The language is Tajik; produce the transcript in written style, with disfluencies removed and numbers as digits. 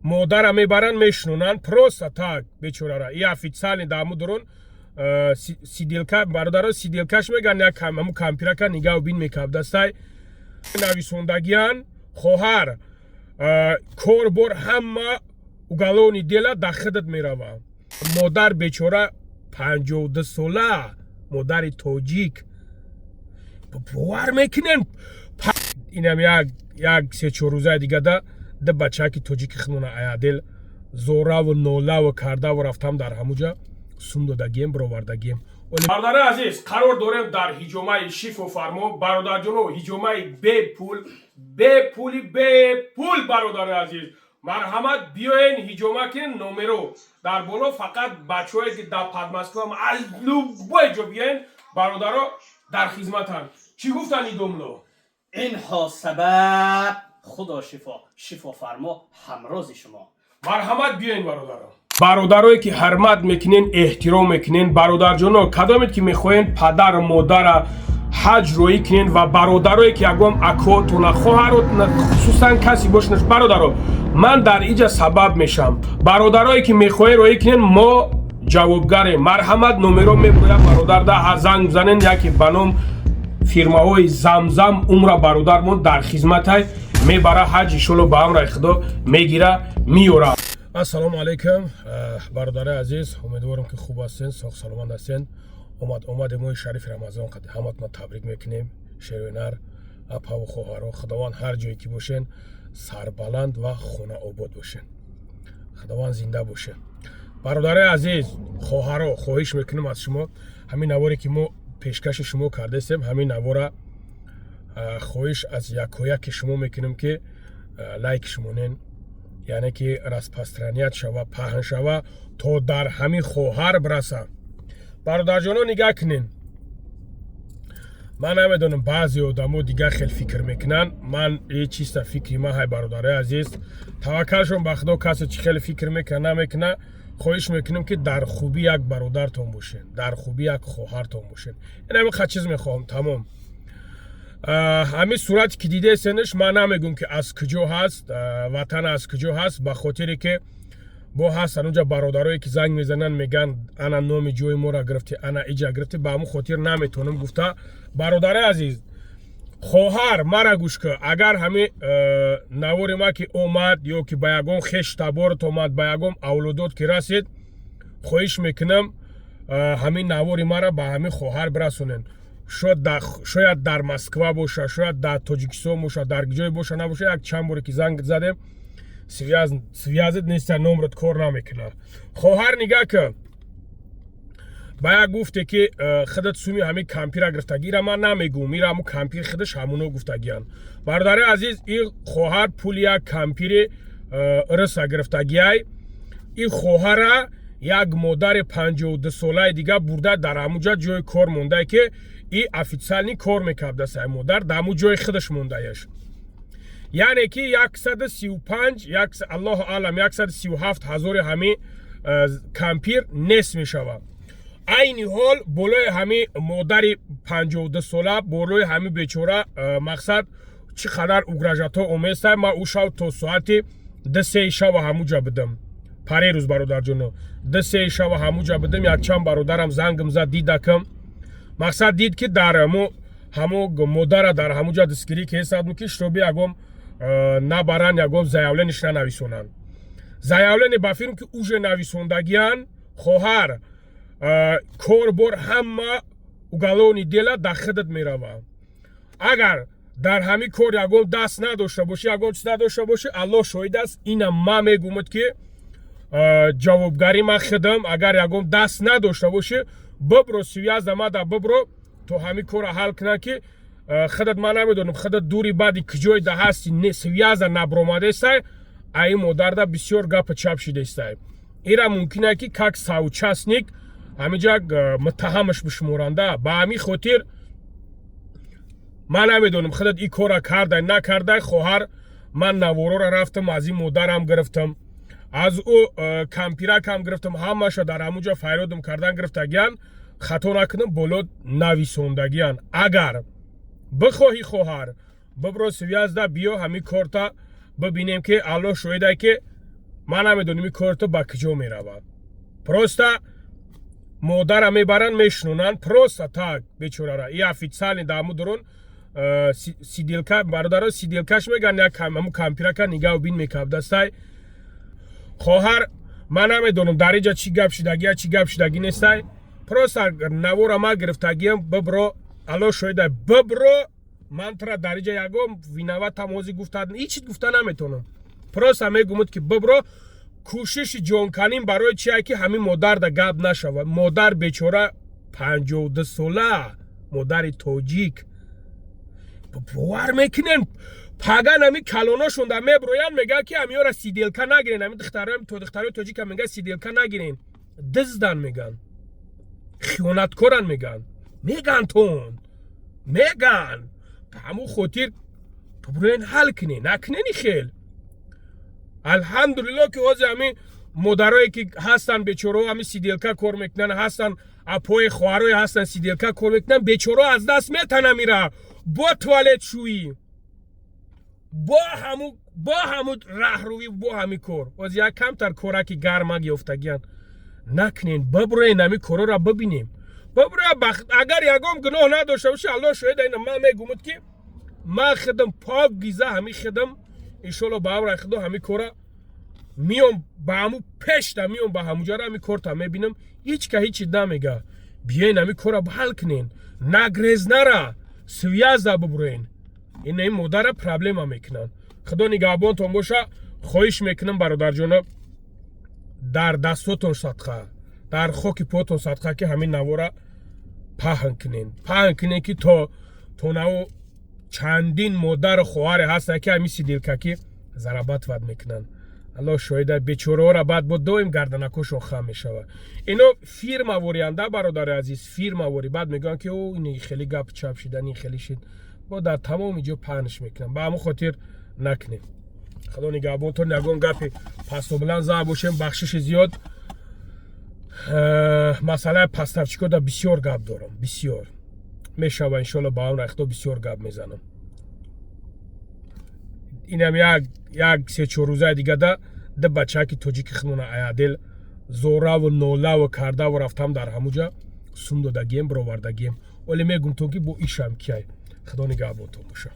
модара мебаран мешнунан просто так бечорара. И официально даму дурун сиделка бародаро сиделкаш меган як хаму кампирака нигав бин мекабдастай нависондагиан хоҳар корбор ҳама угалони дела дахидат мерава. модар бечора 52 сола модари тоҷик бовар мекунен инам як 3-4 рӯзаи дигада да бачаки тоҷики хунона аядел зораву нолаву кардаву рафтам дар ҳамуҷа сум додагием бировардагием. бародари азиз, қарор дорем дар ҳиҷомаи шифу фармо бародарҷоно, ҳиҷомаи бепул бародари азиз, марҳамат биёен ҳиҷома кунен номеро дар боло фақат бачаҳое ки дар Подмосква аз любой ҷо биёен бародаро дар хизматанд. чӣ гуфтанд идомло? инҳо сабаб худо шифофармо ҳамрози шумо. марҳамат биёен бародаро. бародарое ки ҳармат мекунен эҳтиром мекунен бародарҷоно, кадомед ки мехоҳен падар модара ҳаҷ роӣ кунен ва бародарое ки ягон акотона хоҳарот хусусан каси бошнаш бародаро ман дар иҷа сабаб мешам. бародарое ки мехоҳен роӣ кунен мо ҷавобгарем. марҳамат номеро мебояд бародар да занг бизанен яке ба ном фирмаҳои замзам умра бародармон дар хизматай мебара ҳаҷ иншоалло ба амраи худо мегира меёра. ассалому алайкум бародари азиз, умедворам ки хуб ҳастен, соҳ саломат ҳастен. омади моҳи шарифи рамазон ҳаматон табрик мекунем. шерӯнар апаву хоҳаро худованд ҳар ҷое ки бошен сарбаланд ва хонаобод бошен. худованд зинда бошен. бародари азиз, хоҳаро хоҳиш мекунем аз шумо ҳамин наворе ки мо пешкаши шумо кардастем ҳамин навора хоҳиш аз якояки шумо мекунем ки лайк шумонен, яъне ки распространият шава, паҳн шава то дар ҳамин хоҳар бираса. бародарҷоно нигоҳ кунен, ман намедонам баъзе одамо дигар хел фикр мекунанд. ман чиста фикри ман ҳай бародари азиз, таваккалшон ба худо, касе чи хеле фикр мекуна намекуна, хоҳиш мекунем ки дар хубӣ як бародартон бошен, дар хубӣ як хоҳартон бошен. ин ҳамин ха чиз мехоҳам тамом. ҳамин сурате ки дидесенш ман намегӯм ки аз куҷо ҳаст, ватан аз куҷо ҳаст, ба хотире ки бо ҳастан унҷа бародарое ки занг мезананд меган ана номи ҷои моро гирифти, ана иҷа гирифти, ба ҳамун хотир наметонам гуфта. бародари азиз, хоҳар мара гӯш кӣ, агар ҳамин навори ма ки омад ё ки ба ягон хеш таборот омад, ба ягон авлодот ки расид, хоҳиш мекунам ҳамин навори мара ба ҳамин хоҳар бирасонен. шояд дар Москва боша, шояд дар Тоҷикистон боша, дар ҷое боша набоша, як чанд боре ки занг задем связит неста, номрот кор намекуна. хоҳар нигоҳ кӣ, ба як гуфте ки худат суми ҳамин кампира гирифтагӣ, ира ман намегӯм, ира ҳамун кампир худаш ҳамуно гуфтагиянд. бародари азиз, ин хоҳар пули як кампири рса гирифтагиай, ин хоҳара як модари 52 солаи дига бурда дар ҳамуҷа ҷои кор мондае ки и официални кор мекардаса модар дар ҳамун ҷои худаш мондаеш. яъне ки 135 аллоҳу аълам 137 ҳазори ҳамин кампир нест мешавад. айни ҳол болои ҳамин модари 52 сола, болои ҳамин бечора мақсад чӣ қадар угражато оместа. ман ӯ шав то соати 2-3 шава ҳамуҷа будам, парерӯз бародарҷоно 2-3 шава ҳамуҷа будам. якчанд бародарам зангм зад дидакам, мақсад дид ки дар ҳамун модара дар ҳамуҷа дастгирӣ ки ҳесадм ки штоби ягон набаранд, ягон заявлениш нанависонанд. заявлене ба фирм ки уже нависондагиян хоҳар корбор ҳама угалони дела дахидат мерава. агар дар ҳамин кор ягон даст надошта бошӣ, ягон чиз надошта бошӣ, аллоҳ шоҳид аст, инам ман мегӯмад ки ҷавобгарӣ ман худам, агар ягон даст надошта бошӣ, бибро связамада бибро то ҳамин кора ҳал кунам ки худат ман намедонам худат дури баъди куҷои да ҳасти связа набромадестай, аи модарда бисёр гапа чап шидестай. ира мумкин аст ки как соучастник ҳамиҷа муттаҳамаш бишуморанда. ба ҳамин хотир ман намедонам худат ин кора кардай накардай. хоҳар ман навороро рафтам аз ин модарам гирифтам, аз ӯ кампиракам гирифтам, ҳамаша дар ҳамуҷа файродам кардан гирифтагиян. хато накунам боло нависондагиян. агар бихоҳӣ хоҳар бибро связда биё ҳамин корта бибинем ки аллоҳ шоҳида ки من نمیدونم این کار تو با کجا میرود پروستا مادر میبرن میشنونن پروستا تاگ بیچاره را این افیتسال دامو درون سیدیلکا برادر سیدیلکاش میگن یک همون کامپیوتر نگاه بین میکرد دستای خواهر من نمیدونم در اینجا چی گپ شدگی چی گپ شدگی نیستای پروستا نوورا ما گرفتگیم ببرو الو شده ببرو من ترا در اینجا یگم وینوا تمازی گفتن هیچ گفتن نمیتونم پروستا میگم که ببرو کوشش جون کنیم برای چیه که همین مادر دا گاب نشود مادر بیچاره 52 ساله مادر توجیک باور میکنن پاگان همی کلوناشون دا میبروین میگه که همیو را سیدیلکا نگیرین همی دخترای توجیک هم میگه سیدیلکا نگیرین دزدن میگن خیانتکارن میگن تون میگن همون خاطر تو بروین حل کنی نکنی خیل الحمدلله که واضح همین مادرایی که هستن بیچاره همین سیدیلکا کار میکنن هستن اپوی خواهرای هستن سیدیلکا کار میکنن بیچاره از دست میتنه میره با توالت شویی با همون راهروی با همین کار واضح یک کمتر کارکی گرمک یافتگیان نکنین ببروین همین کارا را ببینیم اگر یکم گناه نداشته باشه الله شاید این من میگم که من خدم پاک گیزه همین خدم انشالله با هم رخدو همین کارا میام با همو پشت میام با همو جاره همین کار تا میبینم هیچی نمیگه بیاین همین کارا حل کنین نگریز نره سویازده ببروین این مادر پرابلم هم میکنن خدا نگهبان تون باشه خواهش میکنم برادر جانا در دستاتون صدقه در خاک پاتون صدقه که همین نوارا پهن کنین که تو نو چندین مادر خواهر هستن که همین سیدیلکا که ضربت ود میکنن الله شاید بیچاره را بعد با دویم گردنکشون خم میشوه اینو فیلم آورینده برادر عزیز فیلم آوری بعد میگن که او این خیلی گپ چاپ شدن این خیلی شد با در تمام اینجا پهنش میکنن با همون خاطر نکنیم خدا نگهبان تو نگون گپ پس و بلند زا باشیم بخشش زیاد مسئله پسترچیکو دا بسیار گپ دارم بسیار میشوه انشالله با هم رخت بسیار گپ میزنم اینم یک 3-4 روزه دیگه ده بچه که توجیک خنون ایادل زورا و نولا و کرده و رفتم در هموجا سوم دادگیم برو وردگیم ولی میگم تو که با ایشم کیای خدا نگهبانتون باشه